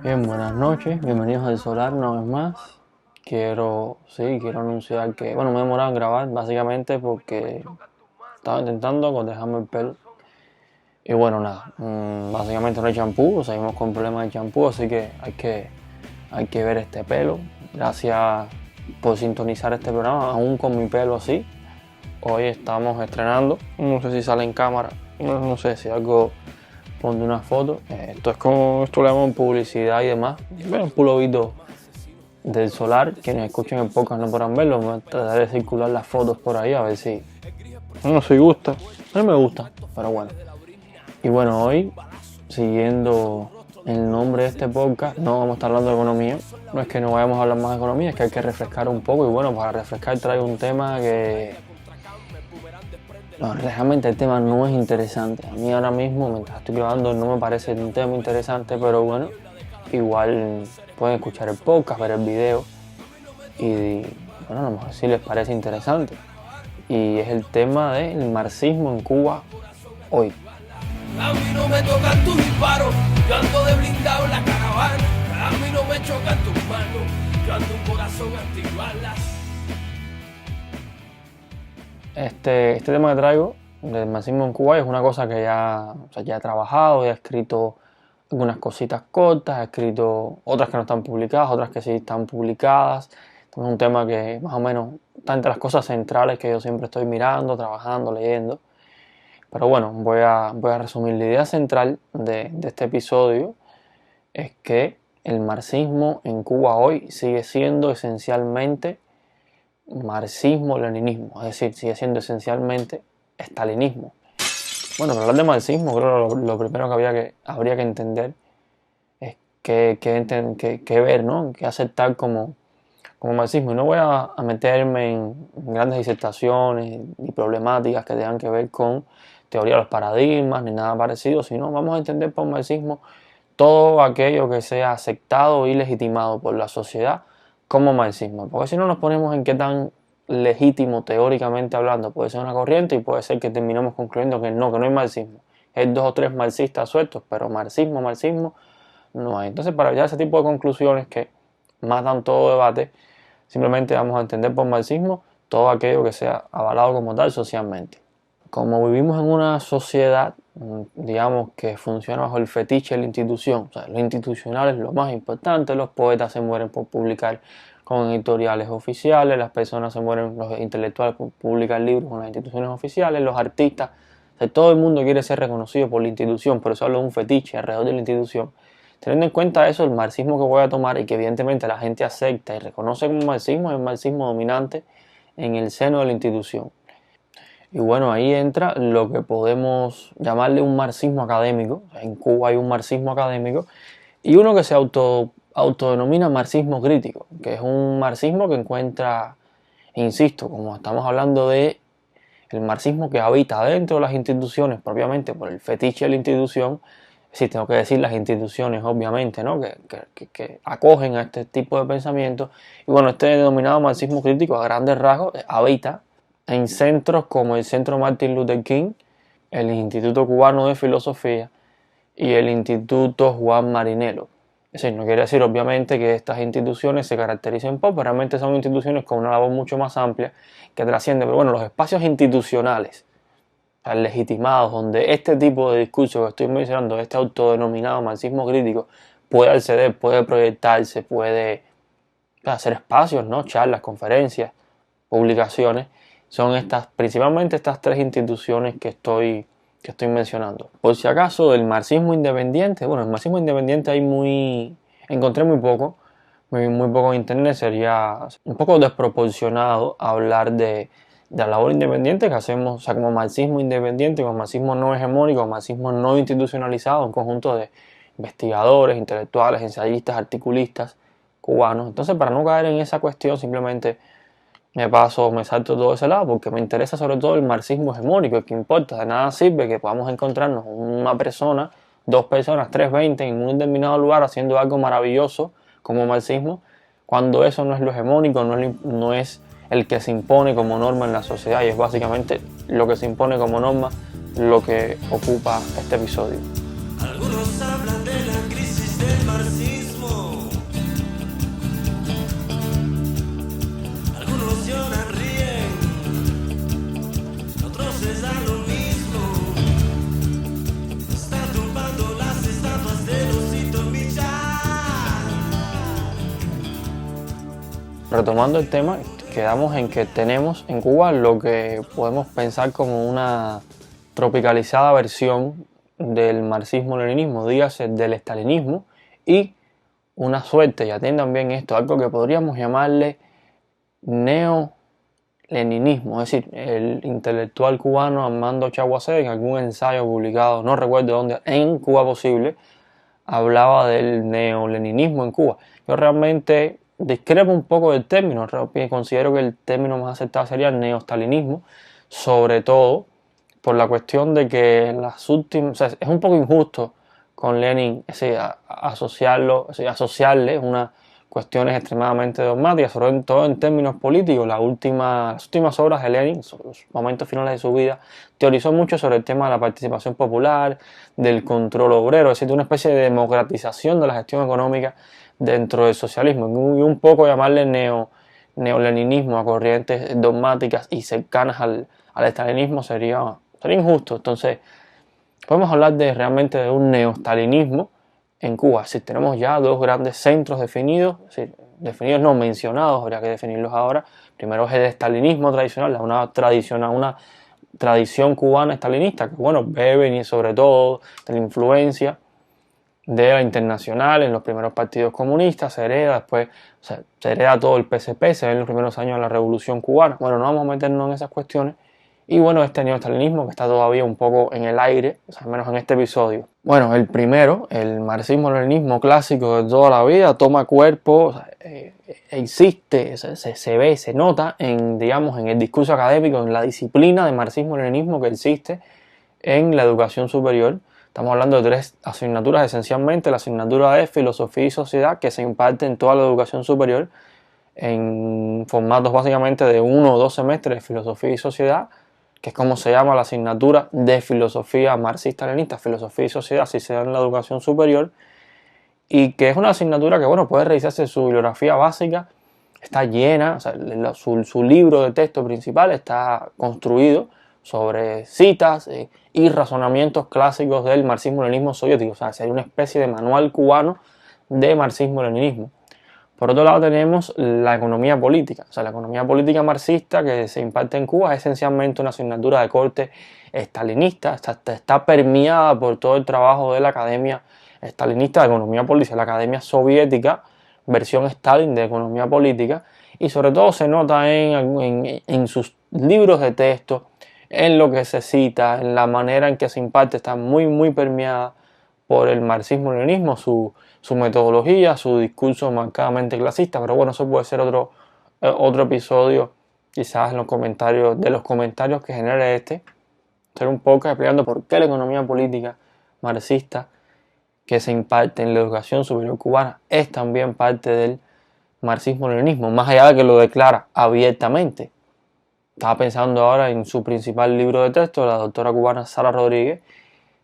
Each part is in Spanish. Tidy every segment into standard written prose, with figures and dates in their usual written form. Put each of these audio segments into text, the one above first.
Bien, buenas noches, bienvenidos al Solar una vez más. Quiero anunciar que, me he demorado en grabar básicamente porque estaba intentando cotejarme el pelo. Y bueno, nada, básicamente no hay champú, seguimos con problemas de champú, así que hay que ver este pelo. Gracias por sintonizar este programa, aún con mi pelo así. Hoy estamos estrenando, no sé si sale en cámara, no sé si algo pondré una foto. Esto le llamamos publicidad y demás. Bueno, un pulovito del Solar. Quienes escuchen el podcast no podrán verlo. Voy a tratar de circular las fotos por ahí a ver si gusta. A mí me gusta, pero bueno. Y bueno, hoy, siguiendo el nombre de este podcast, no vamos a estar hablando de economía. No es que no vayamos a hablar más de economía, es que hay que refrescar un poco. Y bueno, para refrescar traigo un tema que... No, realmente el tema no es interesante. A mí ahora mismo, mientras estoy grabando, no me parece un tema interesante, pero bueno, igual pueden escuchar el podcast, ver el video y bueno, a lo mejor sí les parece interesante. Y es el tema del marxismo en Cuba hoy. A mí no me tocan tus disparos, yo ando de blindado en la caravana. A mí no me chocan tus manos, yo ando un corazón antibalas. Este tema que traigo del marxismo en Cuba es una cosa que ya he trabajado, ya he escrito algunas cositas cortas, he escrito otras que no están publicadas, otras que sí están publicadas. Es un tema que más o menos está entre las cosas centrales que yo siempre estoy mirando, trabajando, leyendo. Pero bueno, voy a resumir. La idea central de este episodio es que el marxismo en Cuba hoy sigue siendo esencialmente marxismo-leninismo, es decir, sigue siendo esencialmente estalinismo. Bueno, para hablar de marxismo, creo que lo primero que habría que entender es qué ver, ¿no? Qué aceptar como marxismo. Y no voy a meterme en grandes disertaciones y problemáticas que tengan que ver con teoría de los paradigmas ni nada parecido, sino vamos a entender por marxismo todo aquello que sea aceptado y legitimado por la sociedad como marxismo. Porque si no nos ponemos en qué tan legítimo teóricamente hablando puede ser una corriente y puede ser que terminemos concluyendo que no hay marxismo. Hay dos o tres marxistas sueltos, pero marxismo no hay. Entonces, para evitar ese tipo de conclusiones que matan todo debate, simplemente vamos a entender por marxismo todo aquello que sea avalado como tal socialmente. Como vivimos en una sociedad, digamos, que funciona bajo el fetiche de la institución, o sea, lo institucional es lo más importante, los poetas se mueren por publicar con editoriales oficiales, las personas se mueren, los intelectuales por publicar libros con las instituciones oficiales, los artistas, o sea, todo el mundo quiere ser reconocido por la institución, por eso hablo de un fetiche alrededor de la institución. Teniendo en cuenta eso, el marxismo que voy a tomar y que evidentemente la gente acepta y reconoce como marxismo es el marxismo dominante en el seno de la institución. Y bueno, ahí entra lo que podemos llamarle un marxismo académico. En Cuba hay un marxismo académico y uno que se autodenomina marxismo crítico, que es un marxismo que encuentra, insisto, como estamos hablando de el marxismo que habita dentro de las instituciones, propiamente por el fetiche de la institución. Sí, tengo que decir las instituciones, obviamente, ¿no? que acogen a este tipo de pensamiento. Y bueno, este denominado marxismo crítico, a grandes rasgos, habita en centros como el Centro Martin Luther King, el Instituto Cubano de Filosofía y el Instituto Juan Marinelo. Es decir, no quiere decir obviamente que estas instituciones se caractericen por, pero realmente son instituciones con una labor mucho más amplia que trasciende. Pero bueno, los espacios institucionales, legitimados, donde este tipo de discurso que estoy mencionando, este autodenominado marxismo crítico, puede acceder, puede proyectarse, puede hacer espacios, ¿no? Charlas, conferencias, publicaciones, son principalmente estas tres instituciones que estoy mencionando. Por si acaso, el marxismo independiente, bueno, el marxismo independiente encontré muy poco en internet, sería un poco desproporcionado hablar de la labor independiente que hacemos, o sea, como marxismo independiente, como marxismo no hegemónico, marxismo no institucionalizado, un conjunto de investigadores, intelectuales, ensayistas, articulistas cubanos. Entonces, para no caer en esa cuestión, simplemente me salto todo ese lado porque me interesa sobre todo el marxismo hegemónico, el que importa. De nada sirve que podamos encontrarnos una persona, dos personas, 3, 20 en un determinado lugar haciendo algo maravilloso como marxismo, cuando eso no es lo hegemónico, no es el que se impone como norma en la sociedad, y es básicamente lo que se impone como norma lo que ocupa este episodio. Algunos hablan de la crisis del marxismo. veces a lo mismo. Está tumbando las estatuas de Osito Michal. Retomando el tema, quedamos en que tenemos en Cuba lo que podemos pensar como una tropicalizada versión del marxismo-leninismo, dígase del estalinismo, y una suerte, y atiendan bien esto, algo que podríamos llamarle neo-leninismo, es decir, el intelectual cubano Armando Chaguacé, en algún ensayo publicado, no recuerdo dónde, en Cuba Posible, hablaba del neo-leninismo en Cuba. Yo realmente discrepo un poco del término, considero que el término más aceptado sería el neostalinismo, sobre todo por la cuestión de que en las últimas, o sea, es un poco injusto con Lenin asociarle unas cuestiones extremadamente dogmáticas, sobre todo en términos políticos. Las últimas obras de Lenin, los momentos finales de su vida, teorizó mucho sobre el tema de la participación popular, del control obrero, es decir, de una especie de democratización de la gestión económica dentro del socialismo, y un poco llamarle neoleninismo a corrientes dogmáticas y cercanas al estalinismo sería injusto. Entonces podemos hablar realmente de un neostalinismo en Cuba. Si tenemos ya dos grandes centros definidos, definidos no mencionados, habría que definirlos ahora. Primero es el estalinismo tradicional, una tradición cubana estalinista que, bueno, bebe sobre todo de la influencia de la internacional en los primeros partidos comunistas, se hereda después, se hereda todo el PSP, se ve en los primeros años de la Revolución Cubana. Bueno, no vamos a meternos en esas cuestiones. Y bueno, este neostalinismo que está todavía un poco en el aire, al menos en este episodio. Bueno, el primero, el marxismo-leninismo clásico de toda la vida, toma cuerpo, existe, se ve, se nota en el discurso académico, en la disciplina de marxismo-leninismo que existe en la educación superior. Estamos hablando de tres asignaturas esencialmente: la asignatura de Filosofía y Sociedad, que se imparte en toda la educación superior en formatos básicamente de 1 o 2 semestres de Filosofía y Sociedad, que es como se llama la asignatura de filosofía marxista-leninista, filosofía y sociedad, si se da en la educación superior, y que es una asignatura que, bueno, puede revisarse su bibliografía básica, está llena, o sea, su libro de texto principal está construido sobre citas y razonamientos clásicos del marxismo-leninismo soviético, o sea, hay una especie de manual cubano de marxismo-leninismo. Por otro lado tenemos la economía política. O sea, la economía política marxista que se imparte en Cuba es esencialmente una asignatura de corte estalinista. Está permeada por todo el trabajo de la Academia Estalinista de Economía Política, la Academia Soviética, versión Stalin de Economía Política. Y sobre todo se nota en sus libros de texto, en lo que se cita, en la manera en que se imparte, está muy, muy permeada por el marxismo-leninismo, su metodología, su discurso marcadamente clasista. Pero bueno, eso puede ser otro episodio, quizás en los comentarios que genere ser un poco explicando por qué la economía política marxista que se imparte en la educación superior cubana es también parte del marxismo-leninismo, más allá de que lo declara abiertamente. Estaba pensando ahora en su principal libro de texto, la doctora cubana Sara Rodríguez,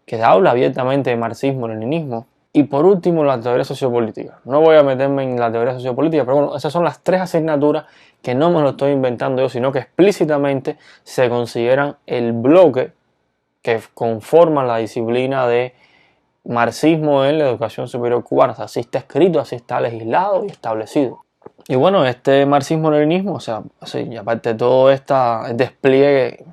que habla abiertamente de marxismo-leninismo. Y por último, la teoría sociopolítica. No voy a meterme en la teoría sociopolítica, pero bueno, esas son las tres asignaturas que no me lo estoy inventando yo, sino que explícitamente se consideran el bloque que conforma la disciplina de marxismo en la educación superior cubana. O sea, así está escrito, así está legislado y establecido. Y bueno, este marxismo-leninismo, o sea, y aparte de todo este despliegue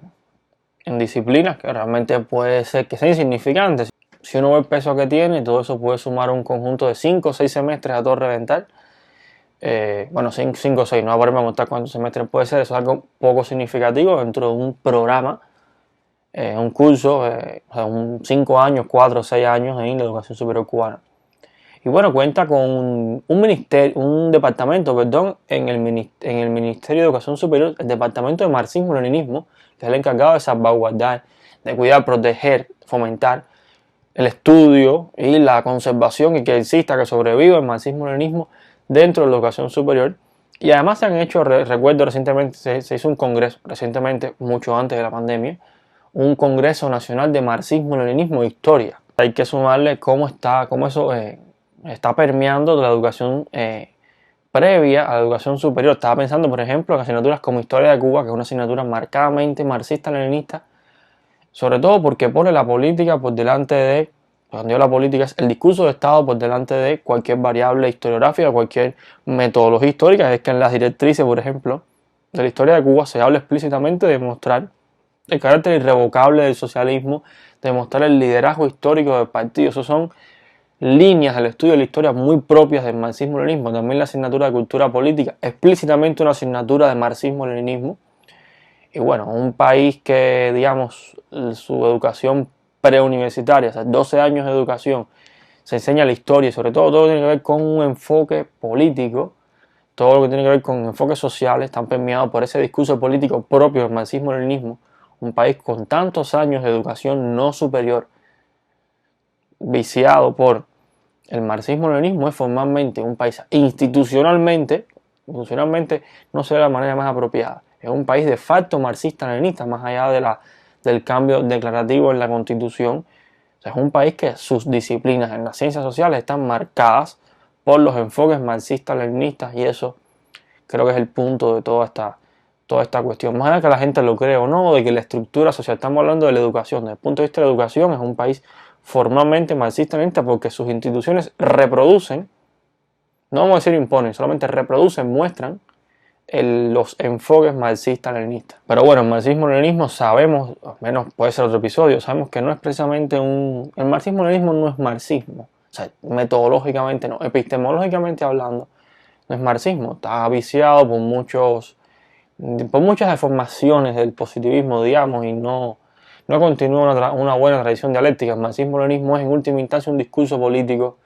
en disciplinas que realmente puede ser que sea insignificante. Si uno ve el peso que tiene, todo eso puede sumar un conjunto de 5 o 6 semestres a todo reventar. Bueno, 5 o 6, no voy a ponerme a montar cuántos semestres puede ser, eso es algo poco significativo dentro de un programa, un curso, o sea, 5 años, 4 o 6 años en la educación superior cubana. Y bueno, cuenta con un departamento en el Ministerio de Educación Superior, el departamento de marxismo-leninismo, que es el encargado de salvaguardar, de cuidar, proteger, fomentar el estudio y la conservación y que exista, que sobreviva el marxismo-leninismo dentro de la educación superior. Y además se han hecho, recuerdo recientemente, se hizo un congreso, recientemente, mucho antes de la pandemia, un congreso nacional de marxismo-leninismo e historia. Hay que sumarle cómo eso está permeando de la educación previa a la educación superior. Estaba pensando, por ejemplo, en asignaturas como Historia de Cuba, que es una asignatura marcadamente marxista-leninista, sobre todo porque pone la política por delante de, cuando digo la política es el discurso de Estado por delante de cualquier variable historiográfica, cualquier metodología histórica. Es que en las directrices, por ejemplo, de la historia de Cuba se habla explícitamente de mostrar el carácter irrevocable del socialismo, de mostrar el liderazgo histórico del partido. Esos son líneas del estudio de la historia muy propias del marxismo-leninismo. También la asignatura de cultura política, explícitamente una asignatura de marxismo-leninismo. Y bueno, un país que, digamos, su educación preuniversitaria, o sea, 12 años de educación, se enseña la historia y sobre todo todo tiene que ver con un enfoque político, todo lo que tiene que ver con enfoques sociales, están permeados por ese discurso político propio del marxismo-leninismo. Un país con tantos años de educación no superior, viciado por el marxismo-leninismo, es formalmente un país institucionalmente no será la manera más apropiada. Es un país de facto marxista-leninista, más allá del cambio declarativo en la Constitución. O sea, es un país que sus disciplinas en las ciencias sociales están marcadas por los enfoques marxistas-leninistas, y eso creo que es el punto de toda esta cuestión. Más allá de que la gente lo cree o no, de que la estructura social, estamos hablando de la educación. Desde el punto de vista de la educación, es un país formalmente marxista-leninista porque sus instituciones reproducen, no vamos a decir imponen, solamente reproducen, muestran los enfoques marxistas-leninistas. Pero bueno, el marxismo-leninismo sabemos, al menos puede ser otro episodio, sabemos que no es precisamente el marxismo-leninismo no es marxismo. O sea, metodológicamente no, epistemológicamente hablando, no es marxismo. Está viciado por muchas deformaciones del positivismo, digamos, y no continúa una buena tradición dialéctica. El marxismo-leninismo es en última instancia un discurso político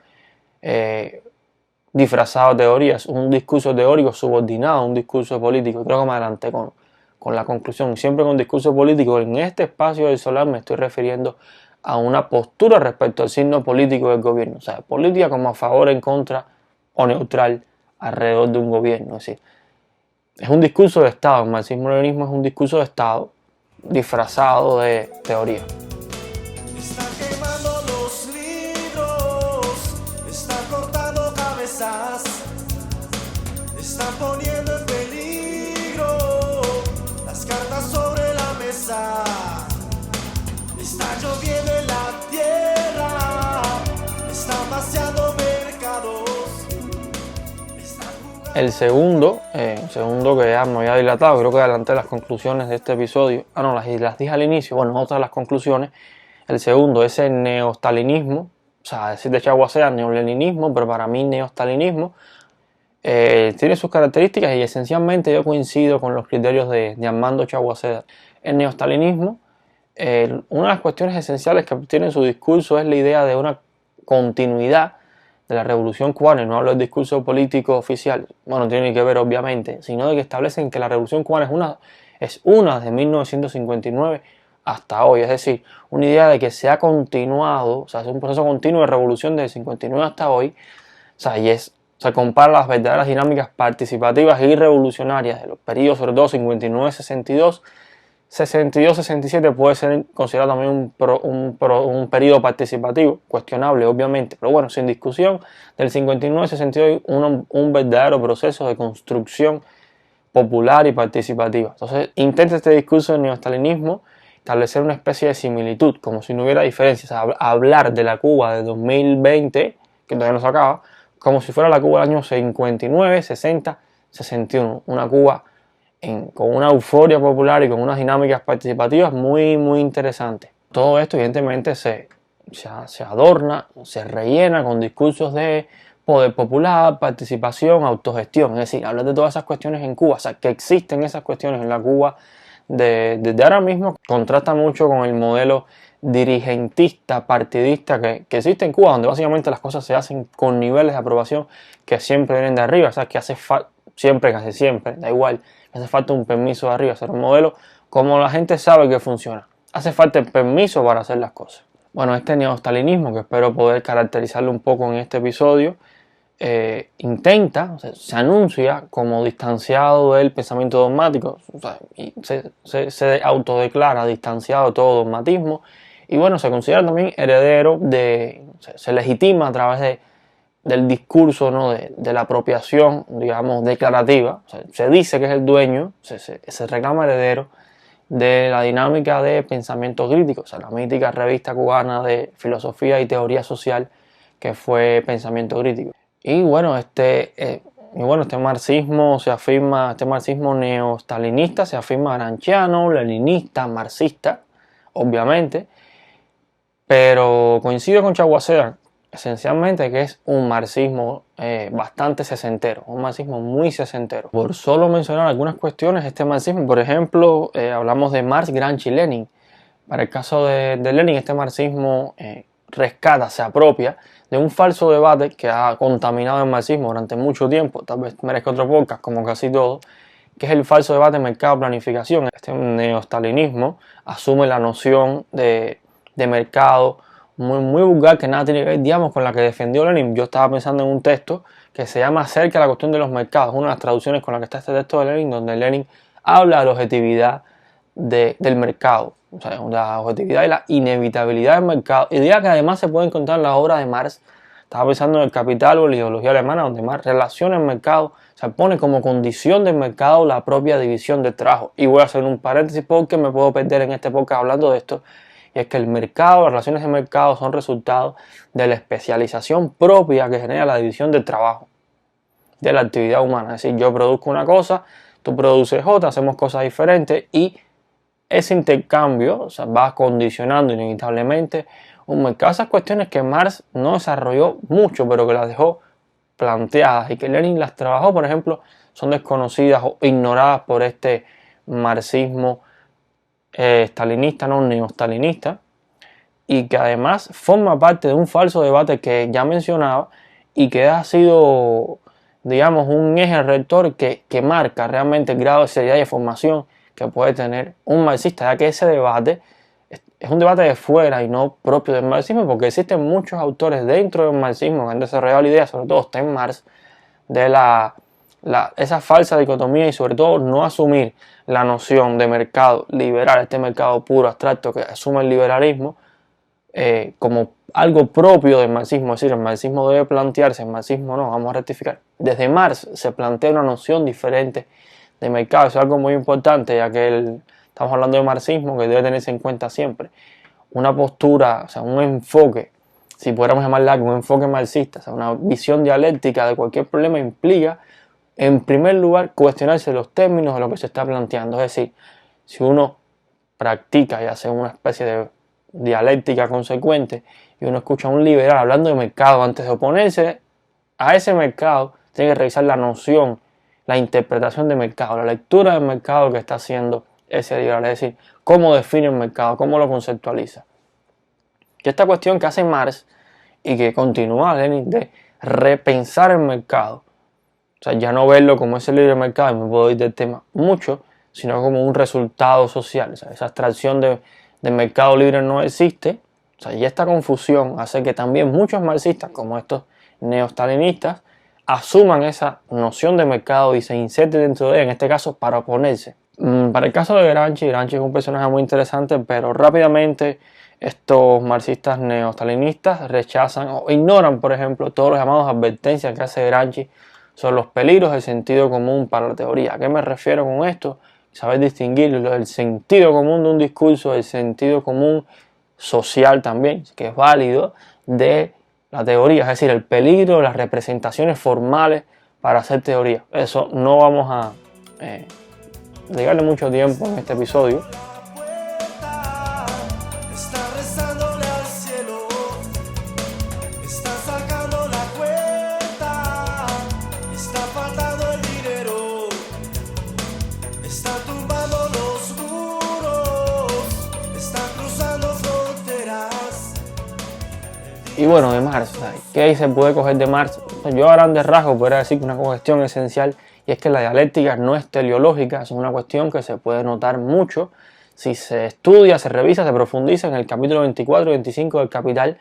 disfrazado de teorías, un discurso teórico subordinado a un discurso político. Creo que me adelanté con la conclusión. Siempre con discurso político, en este espacio del solar me estoy refiriendo a una postura respecto al signo político del gobierno. O sea, política como a favor, en contra o neutral alrededor de un gobierno. Es decir, es un discurso de Estado. El marxismo-leninismo es un discurso de Estado disfrazado de teoría. Está quemando los libros, está cortando cabezas, está poniendo en peligro las cartas sobre la mesa. Está lloviendo en la tierra, está vaciando mercados. El segundo que ya me había dilatado, creo que adelanté las conclusiones de este episodio. Las dije al inicio, bueno, otras de las conclusiones. El segundo es el neostalinismo, o sea, decir de Chaguacea neoleninismo, pero para mí neostalinismo tiene sus características y esencialmente yo coincido con los criterios de Armando Chaguacea. El neostalinismo, una de las cuestiones esenciales que tiene en su discurso es la idea de una continuidad de la revolución cubana, y no hablo del discurso político oficial, bueno, tiene que ver obviamente, sino de que establecen que la revolución cubana es una de 1959 hasta hoy, es decir, una idea de que se ha continuado, o sea, es un proceso continuo de revolución desde 59 hasta hoy, o sea, se compara las verdaderas dinámicas participativas y revolucionarias de los periodos, sobre todo 59-62, 62-67 puede ser considerado también un periodo participativo, cuestionable obviamente, pero bueno, sin discusión, del 59-62 un verdadero proceso de construcción popular y participativa. Entonces intenta este discurso del neostalinismo establecer una especie de similitud, como si no hubiera diferencias, hablar de la Cuba de 2020, que todavía no se acaba, como si fuera la Cuba del año 59, 60, 61, una Cuba con una euforia popular y con unas dinámicas participativas muy, muy interesantes. Todo esto evidentemente se adorna, se rellena con discursos de poder popular, participación, autogestión. Es decir, hablar de todas esas cuestiones en Cuba, o sea, que existen esas cuestiones en la Cuba desde ahora mismo, contrasta mucho con el modelo dirigentista, partidista que existe en Cuba, donde básicamente las cosas se hacen con niveles de aprobación que siempre vienen de arriba, o sea, que casi siempre, da igual, hace falta un permiso de arriba, hacer un modelo como la gente sabe que funciona. Hace falta el permiso para hacer las cosas. Bueno, este neostalinismo, que espero poder caracterizarlo un poco en este episodio, se anuncia como distanciado del pensamiento dogmático, o sea, y se autodeclara distanciado de todo dogmatismo, y bueno, se considera también heredero se legitima a través del discurso, ¿no? de la apropiación, digamos, declarativa. O sea, se dice que es el dueño, se reclama heredero de la dinámica de pensamiento crítico, o sea, la mítica revista cubana de filosofía y teoría social que fue Pensamiento Crítico. Y bueno, este marxismo se afirma, este marxismo neostalinista se afirma gramsciano, leninista, marxista, obviamente, pero coincido con Chaguacera, esencialmente que es un marxismo bastante sesentero, un marxismo muy sesentero. Por solo mencionar algunas cuestiones, este marxismo, por ejemplo, hablamos de Marx, Gramsci y Lenin. Para el caso de Lenin, este marxismo rescata, se apropia de un falso debate que ha contaminado el marxismo durante mucho tiempo, tal vez merezca otro podcast, como casi todo, que es el falso debate mercado-planificación. Este neostalinismo asume la noción de mercado muy vulgar, que nada tiene que ver, digamos, con la que defendió Lenin. Yo estaba pensando en un texto que se llama Acerca de la cuestión de los mercados, una de las traducciones con la que está este texto de Lenin, donde Lenin habla de la objetividad del mercado, o sea, la objetividad y la inevitabilidad del mercado, idea que además se puede encontrar en la obra de Marx. Estaba pensando en El Capital o la ideología alemana, donde Marx relaciona el mercado, se pone como condición del mercado la propia división del trabajo. Y voy a hacer un paréntesis porque me puedo perder en este podcast hablando de esto, y es que el mercado, las relaciones de mercado son resultado de la especialización propia que genera la división del trabajo, de la actividad humana. Es decir, yo produzco una cosa, tú produces otra, hacemos cosas diferentes y ese intercambio, o sea, va condicionando inevitablemente un mercado. Esas cuestiones que Marx no desarrolló mucho, pero que las dejó planteadas y que Lenin las trabajó, por ejemplo, son desconocidas o ignoradas por este marxismo stalinista, no neostalinista, y que además forma parte de un falso debate que ya mencionaba y que ha sido, digamos, un eje rector que marca realmente el grado de seriedad y de formación que puede tener un marxista, ya que ese debate es un debate de fuera y no propio del marxismo, porque existen muchos autores dentro del marxismo que han desarrollado la idea, sobre todo Sten Marx, de esa falsa dicotomía y sobre todo no asumir la noción de mercado liberal, este mercado puro, abstracto que asume el liberalismo, como algo propio del marxismo. Es decir, el marxismo debe plantearse, el marxismo no, vamos a rectificar. Desde Marx se plantea una noción diferente de mercado. Eso es algo muy importante, ya que estamos hablando de marxismo, que debe tenerse en cuenta siempre. Una postura, o sea, un enfoque, si pudiéramos llamarla un enfoque marxista, o sea, una visión dialéctica de cualquier problema implica, en primer lugar, cuestionarse los términos de lo que se está planteando. Es decir, si uno practica y hace una especie de dialéctica consecuente y uno escucha a un liberal hablando de mercado antes de oponerse a ese mercado, tiene que revisar la noción, la interpretación de mercado, la lectura del mercado que está haciendo ese liberal, es decir, cómo define el mercado, cómo lo conceptualiza. Y esta cuestión que hace Marx y que continúa Lenin de repensar el mercado, o sea, ya no verlo como ese libre mercado, y me puedo ir del tema mucho, sino como un resultado social. O sea, esa abstracción del mercado libre no existe. O sea, y esta confusión hace que también muchos marxistas, como estos neostalinistas, asuman esa noción de mercado y se inserten dentro de ella, en este caso para oponerse. Para el caso de Gramsci es un personaje muy interesante, pero rápidamente estos marxistas neostalinistas rechazan o ignoran, por ejemplo, todos los llamados advertencias que hace Gramsci sobre los peligros del sentido común para la teoría. ¿A qué me refiero con esto? Saber distinguir el sentido común de un discurso del sentido común social también, que es válido, de la teoría, es decir, el peligro de las representaciones formales para hacer teoría. Eso no vamos a dedicarle mucho tiempo en este episodio. Y bueno, de Marx, ¿qué se puede coger de Marx? Yo a grandes rasgos podría decir que una cuestión esencial, y es que la dialéctica no es teleológica, es una cuestión que se puede notar mucho si se estudia, se revisa, se profundiza en el capítulo 24 y 25 del Capital,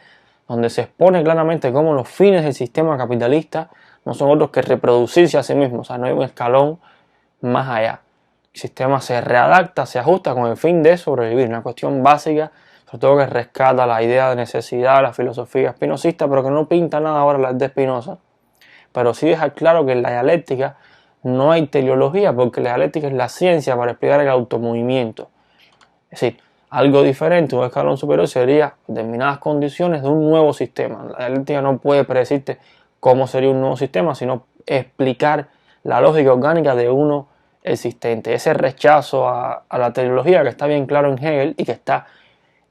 donde se expone claramente cómo los fines del sistema capitalista no son otros que reproducirse a sí mismos, o sea, no hay un escalón más allá. El sistema se readapta, se ajusta con el fin de sobrevivir, una cuestión básica, sobre todo que rescata la idea de necesidad, la filosofía espinosista, pero que no pinta nada ahora la de Spinoza. Pero sí deja claro que en la dialéctica no hay teleología, porque la dialéctica es la ciencia para explicar el automovimiento. Es decir, algo diferente, un escalón superior sería determinadas condiciones de un nuevo sistema. La dialéctica no puede predecirte cómo sería un nuevo sistema, sino explicar la lógica orgánica de uno existente. Ese rechazo a la teleología que está bien claro en Hegel y que está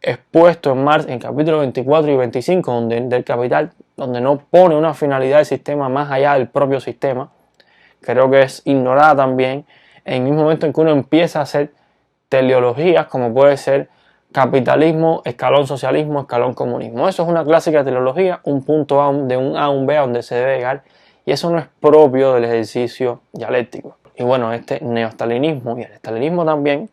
expuesto en Marx en capítulos 24 y 25 del Capital, donde no pone una finalidad del sistema más allá del propio sistema, creo que es ignorada también en el mismo momento en que uno empieza a hacer teleologías como puede ser capitalismo, escalón socialismo, escalón comunismo. Eso es una clásica teleología, un punto A, de un A a un B a donde se debe llegar, y eso no es propio del ejercicio dialéctico. Y bueno, este neostalinismo y el estalinismo también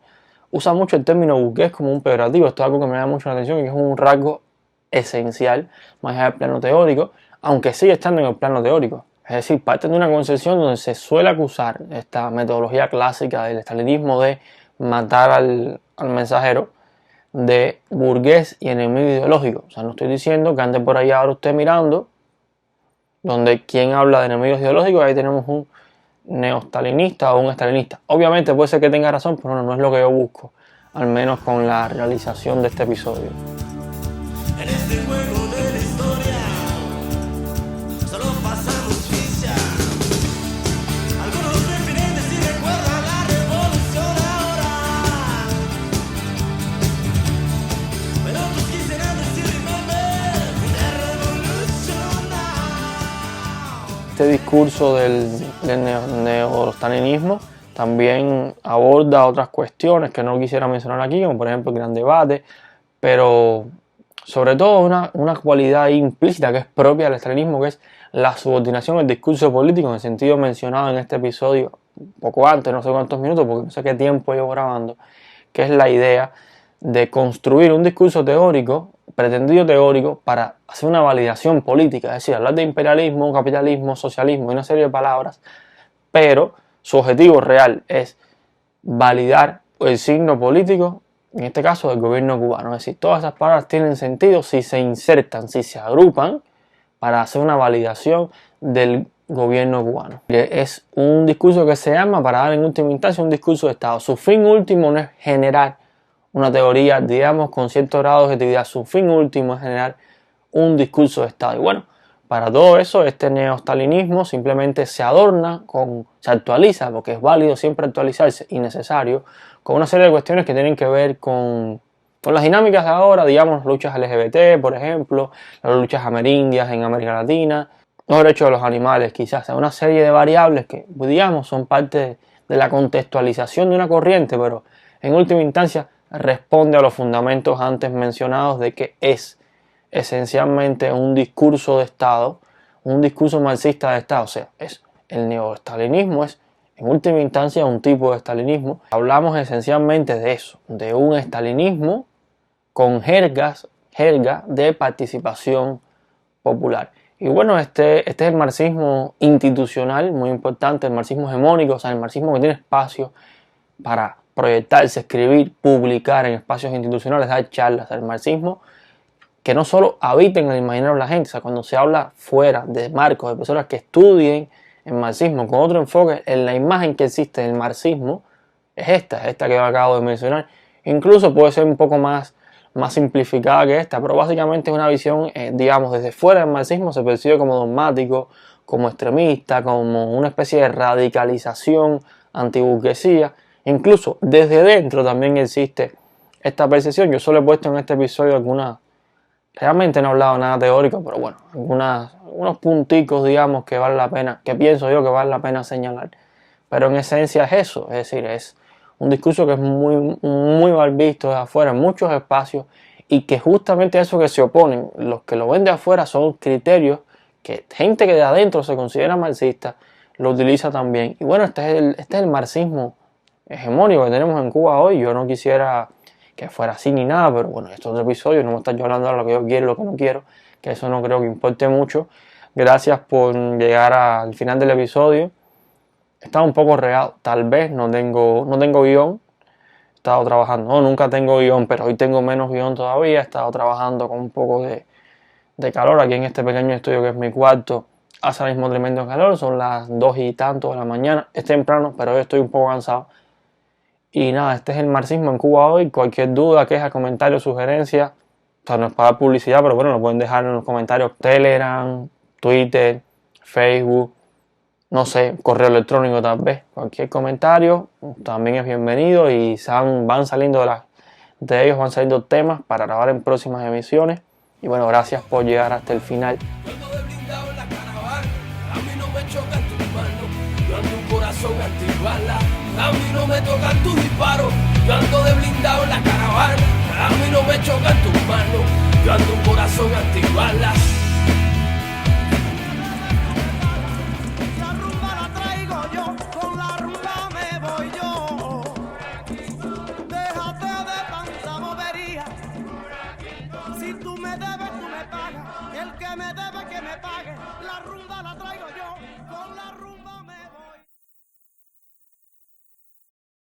usa mucho el término burgués como un peyorativo. Esto es algo que me da mucho la atención y que es un rasgo esencial más allá del plano teórico, aunque sigue estando en el plano teórico. Es decir, parte de una concepción donde se suele acusar esta metodología clásica del estalinismo de matar al mensajero, de burgués y enemigo ideológico. O sea, no estoy diciendo que ande por ahí ahora usted mirando, donde quien habla de enemigos ideológicos, ahí tenemos un neostalinista o un estalinista. Obviamente puede ser que tenga razón, pero no es lo que yo busco, al menos con la realización de este episodio. En este juego de la historia solo pasamos ficha. Algunos prefieren decir recuerda la revolución ahora, pero otros quisieran decir remember the revolution now. Este discurso del neostalinismo también aborda otras cuestiones que no quisiera mencionar aquí, como por ejemplo el gran debate, pero sobre todo una cualidad implícita que es propia del estalinismo, que es la subordinación del discurso político en el sentido mencionado en este episodio, un poco antes, no sé cuántos minutos, porque no sé qué tiempo llevo grabando, que es la idea de construir un discurso teórico, pretendido teórico, para hacer una validación política, es decir, hablar de imperialismo, capitalismo, socialismo y una serie de palabras, pero su objetivo real es validar el signo político, en este caso del gobierno cubano. Es decir, todas esas palabras tienen sentido si se insertan, si se agrupan para hacer una validación del gobierno cubano. Es un discurso que se llama, para dar en última instancia, un discurso de Estado. Su fin último no es generar una teoría, digamos, con cierto grado de objetividad. Su fin último es generar un discurso de Estado. Y bueno, para todo eso, este neostalinismo simplemente se adorna, se actualiza, porque es válido siempre actualizarse y necesario, con una serie de cuestiones que tienen que ver con las dinámicas de ahora, digamos, luchas LGBT, por ejemplo, las luchas amerindias en América Latina, los derechos de los animales, quizás, una serie de variables que, digamos, son parte de la contextualización de una corriente, pero en última instancia responde a los fundamentos antes mencionados de que es esencialmente un discurso de Estado, un discurso marxista de Estado. O sea, el neostalinismo es en última instancia un tipo de estalinismo. Hablamos esencialmente de eso, de un estalinismo con jerga de participación popular. Y bueno, este es el marxismo institucional, muy importante, el marxismo hegemónico, o sea, el marxismo que tiene espacio para proyectarse, escribir, publicar en espacios institucionales, dar charlas. El marxismo que no solo habita en el imaginario de la gente, o sea, cuando se habla fuera de marcos, de personas que estudien el marxismo con otro enfoque, en la imagen que existe del marxismo, es esta que acabo de mencionar. Incluso puede ser un poco más simplificada que esta, pero básicamente es una visión, digamos, desde fuera del marxismo se percibe como dogmático, como extremista, como una especie de radicalización antiburguesía. Incluso desde dentro también existe esta percepción. Yo solo he puesto en este episodio realmente no he hablado nada teórico, pero bueno, unos punticos, digamos, que vale la pena, que pienso yo que vale la pena señalar. Pero en esencia es eso, es decir, es un discurso que es muy, muy mal visto de afuera en muchos espacios y que justamente a eso que se oponen, los que lo ven de afuera son criterios que gente que de adentro se considera marxista lo utiliza también. Y bueno, este es el marxismo hegemónico que tenemos en Cuba hoy. Yo no quisiera que fuera así ni nada, pero bueno, estos otro episodio no me están yo hablando de lo que yo quiero y lo que no quiero, que eso no creo que importe mucho. Gracias por llegar al final del episodio. He estado un poco regado, tal vez no tengo guión, he estado trabajando, no, nunca tengo guión, pero hoy tengo menos guión todavía. He estado trabajando con un poco de calor aquí en este pequeño estudio que es mi cuarto. Hace ahora mismo tremendo calor, son las 2 y tanto de la mañana, es temprano, pero hoy estoy un poco cansado. Y nada, este es el marxismo en Cuba hoy. Cualquier duda, queja, comentario, sugerencia, o sea, no es para dar publicidad, pero bueno, lo pueden dejar en los comentarios. Telegram, Twitter, Facebook, no sé, correo electrónico tal vez. Cualquier comentario también es bienvenido y van saliendo de ellos van saliendo temas para grabar en próximas emisiones. Y bueno, gracias por llegar hasta el final. Yo ando de blindado en la caravana, a mí no me chocan tus manos, yo ando un corazón antibala, a mí no me tocan tus disparos, yo ando de blindado en la caravana, a mí no me chocan tus manos, yo ando un corazón antibalas. La rumba la traigo yo, con la rumba me voy yo. Déjate de tanta bobería. Si tú me debes, tú me pagas. El que me debe, que me pague. La rumba la traigo yo, con la